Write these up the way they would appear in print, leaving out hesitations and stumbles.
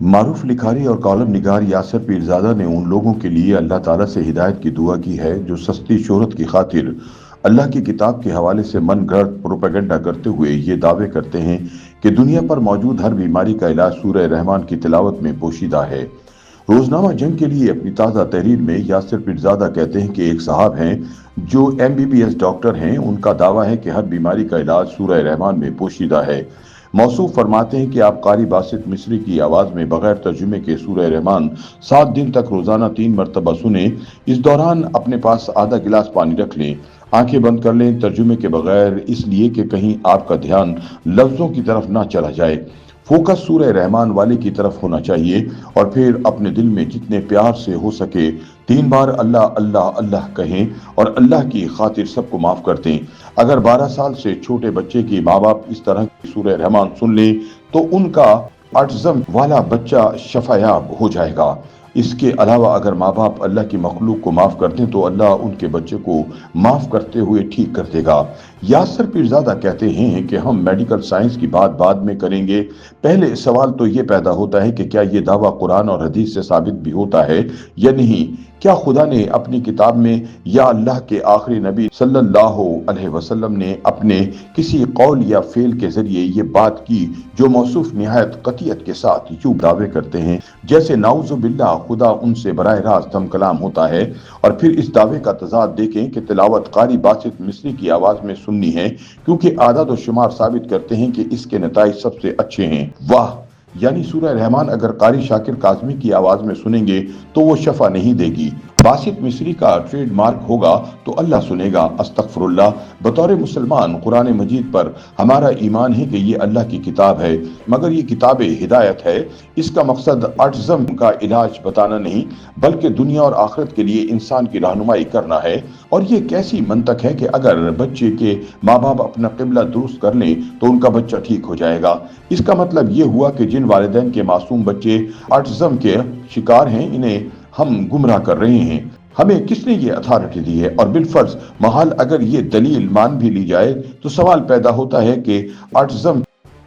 معروف لکھاری اور کالم نگار یاسر پیرزادہ نے ان لوگوں کے لیے اللہ تعالیٰ سے ہدایت کی دعا کی ہے جو سستی شہرت کی خاطر اللہ کی کتاب کے حوالے سے من گھڑت پروپیگنڈا کرتے ہوئے یہ دعوے کرتے ہیں کہ دنیا پر موجود ہر بیماری کا علاج سورہ رحمان کی تلاوت میں پوشیدہ ہے۔ روزنامہ جنگ کے لیے اپنی تازہ تحریر میں یاسر پیرزادہ کہتے ہیں کہ ایک صاحب ہیں جو MBBS ڈاکٹر ہیں، ان کا دعویٰ ہے کہ ہر بیماری کا علاج سورہ رحمان میں پوشیدہ ہے۔ موصوف فرماتے ہیں کہ آپ قاری باسط مصری کی آواز میں بغیر ترجمے کے سورہ رحمان 7 دن تک روزانہ 3 مرتبہ سنیں۔ اس دوران اپنے پاس آدھا گلاس پانی رکھ لیں، آنکھیں بند کر لیں ترجمے کے بغیر، اس لیے کہ کہیں آپ کا دھیان لفظوں کی طرف نہ چلا جائے۔ فوکس سورہ رحمان والے کی طرف ہونا چاہیے اور پھر اپنے دل میں جتنے پیار سے ہو سکے 3 بار اللہ اللہ اللہ کہیں اور اللہ کی خاطر سب کو معاف کر دیں۔ اگر 12 سال سے چھوٹے بچے کی ماں باپ اس طرح کی سورہ رحمان سن لیں تو ان کا آٹزم والا بچہ شفا یاب ہو جائے گا۔ اس کے علاوہ اگر ماں باپ اللہ کی مخلوق کو معاف کر دیں تو اللہ ان کے بچے کو معاف کرتے ہوئے ٹھیک کر دے گا۔ یاسر پیرزادہ کہتے ہیں کہ ہم میڈیکل سائنس کی بات بعد میں کریں گے، پہلے سوال تو یہ پیدا ہوتا ہے کہ کیا یہ دعویٰ قرآن اور حدیث سے ثابت بھی ہوتا ہے یا نہیں؟ کیا خدا نے اپنی کتاب میں یا اللہ کے آخری نبی صلی اللہ علیہ وسلم نے اپنے کسی قول یا فعل کے ذریعے یہ بات کی جو موصوف نہایت قطعیت کے ساتھ یوں دعوے کرتے ہیں جیسے نعوذ باللہ خدا ان سے براہ راست ہم کلام ہوتا ہے؟ اور پھر اس دعوے کا تضاد دیکھیں کہ تلاوت قاری باسط مصری کی آواز میں سننی ہے کیونکہ اعداد و شمار ثابت کرتے ہیں کہ اس کے نتائج سب سے اچھے ہیں۔ واہ! یعنی سورہ رحمان اگر قاری شاکر کاظمی کی آواز میں سنیں گے تو وہ شفا نہیں دے گی، باسط مصری کا ٹریڈ مارک ہوگا تو اللہ سنے گا۔ استغفر اللہ۔ بطور مسلمان قرآن مجید پر ہمارا ایمان ہے کہ یہ اللہ کی کتاب ہے، مگر یہ کتاب ہدایت ہے۔ اس کا مقصد آٹزم کا علاج بتانا نہیں بلکہ دنیا اور آخرت کے لیے انسان کی رہنمائی کرنا ہے۔ اور یہ کیسی منطق ہے کہ اگر بچے کے ماں باپ اپنا قبلہ درست کر لیں تو ان کا بچہ ٹھیک ہو جائے گا؟ اس کا مطلب یہ ہوا کہ جن والدین کے معصوم بچے آٹزم کے شکار ہیں انہیں ہم گمراہ کر رہے ہیں۔ ہمیں کس نے یہ اتھارٹی دی ہے؟ اور بالفرض محال اگر یہ دلیل مان بھی لی جائے تو سوال پیدا ہوتا ہے کہ آٹزم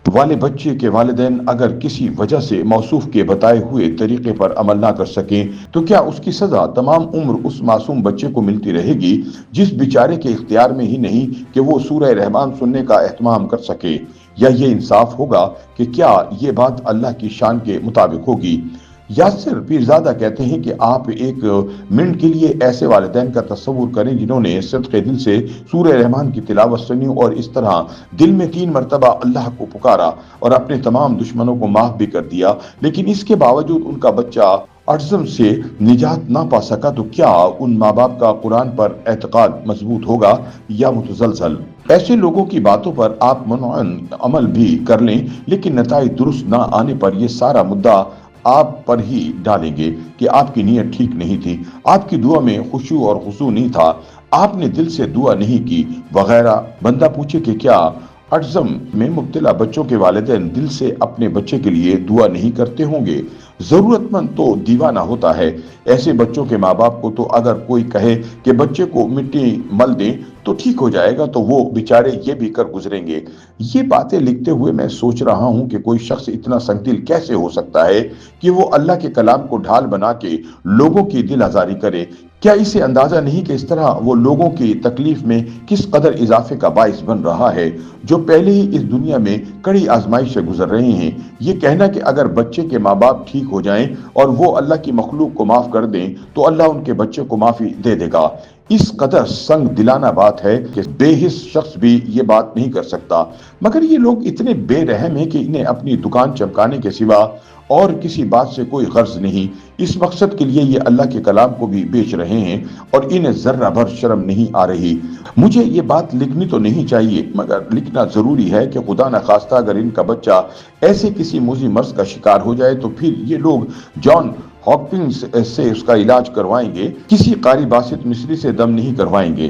والے بچے کے والدین اگر کسی وجہ سے موصوف کے بتائے ہوئے طریقے پر عمل نہ کر سکیں تو کیا اس کی سزا تمام عمر اس معصوم بچے کو ملتی رہے گی جس بیچارے کے اختیار میں ہی نہیں کہ وہ سورہ رحمان سننے کا اہتمام کر سکے؟ یا یہ انصاف ہوگا کہ کیا یہ بات اللہ کی شان کے مطابق ہوگی؟ یاسر پیرزادہ کہتے ہیں کہ آپ ایک منٹ کے لیے ایسے والدین کا تصور کریں جنہوں نے صدق دل سے سورہ رحمان کی تلاوت سنی اور اس طرح دل میں 3 مرتبہ اللہ کو پکارا اور اپنے تمام دشمنوں کو معاف بھی کر دیا، لیکن اس کے باوجود ان کا بچہ آٹزم سے نجات نہ پا سکا، تو کیا ان ماں باپ کا قرآن پر اعتقاد مضبوط ہوگا یا متزلزل؟ ایسے لوگوں کی باتوں پر آپ منعن عمل بھی کر لیں لیکن نتائج درست نہ آنے پر یہ سارا مدعا آپ پر ہی ڈالیں گے کہ آپ کی نیت ٹھیک نہیں تھی، آپ کی دعا میں خشوع اور خضوع نہیں تھا، آپ نے دل سے دعا نہیں کی وغیرہ۔ بندہ پوچھے کہ کیا آٹزم میں مبتلا بچوں کے والدین دل سے اپنے بچے کے لیے دعا نہیں کرتے ہوں گے؟ ضرورت مند تو دیوانہ ہوتا ہے۔ ایسے بچوں کے ماں باپ کو تو اگر کوئی کہے کہ بچے کو مٹی مل دیں تو ٹھیک ہو جائے گا تو وہ بیچارے یہ بھی کر گزریں گے۔ یہ باتیں لکھتے ہوئے میں سوچ رہا ہوں کہ کوئی شخص اتنا سنگ دل کیسے ہو سکتا ہے کہ وہ اللہ کے کلام کو ڈھال بنا کے لوگوں کی دل آزاری کرے؟ کیا اسے اندازہ نہیں کہ اس طرح وہ لوگوں کی تکلیف میں کس قدر اضافے کا باعث بن رہا ہے جو پہلے ہی اس دنیا میں کڑی آزمائش سے گزر رہے ہیں؟ یہ کہنا کہ اگر بچے کے ماں باپ ٹھیک ہو جائیں اور وہ اللہ کی مخلوق کو معاف کر دیں تو اللہ ان کے بچے کو معافی دے دے گا، اس قدر سنگ دلانہ بات ہے کہ بے حس شخص بھی یہ بات نہیں کر سکتا۔ مگر یہ لوگ اتنے بے رحم ہیں کہ انہیں اپنی دکان چمکانے کے سوا اور کسی بات سے کوئی غرض نہیں۔ اس مقصد کے لیے یہ اللہ کے کلام کو بھی بیچ رہے ہیں اور انہیں ذرہ بھر شرم نہیں آ رہی۔ مجھے یہ بات لکھنی تو نہیں چاہیے مگر لکھنا ضروری ہے کہ خدا نخواستہ اگر ان کا بچہ ایسے کسی موذی مرض کا شکار ہو جائے تو پھر یہ لوگ جان ہاپکنس سے اس کا علاج کروائیں گے، کسی قاری باسط مصری سے دم نہیں کروائیں گے۔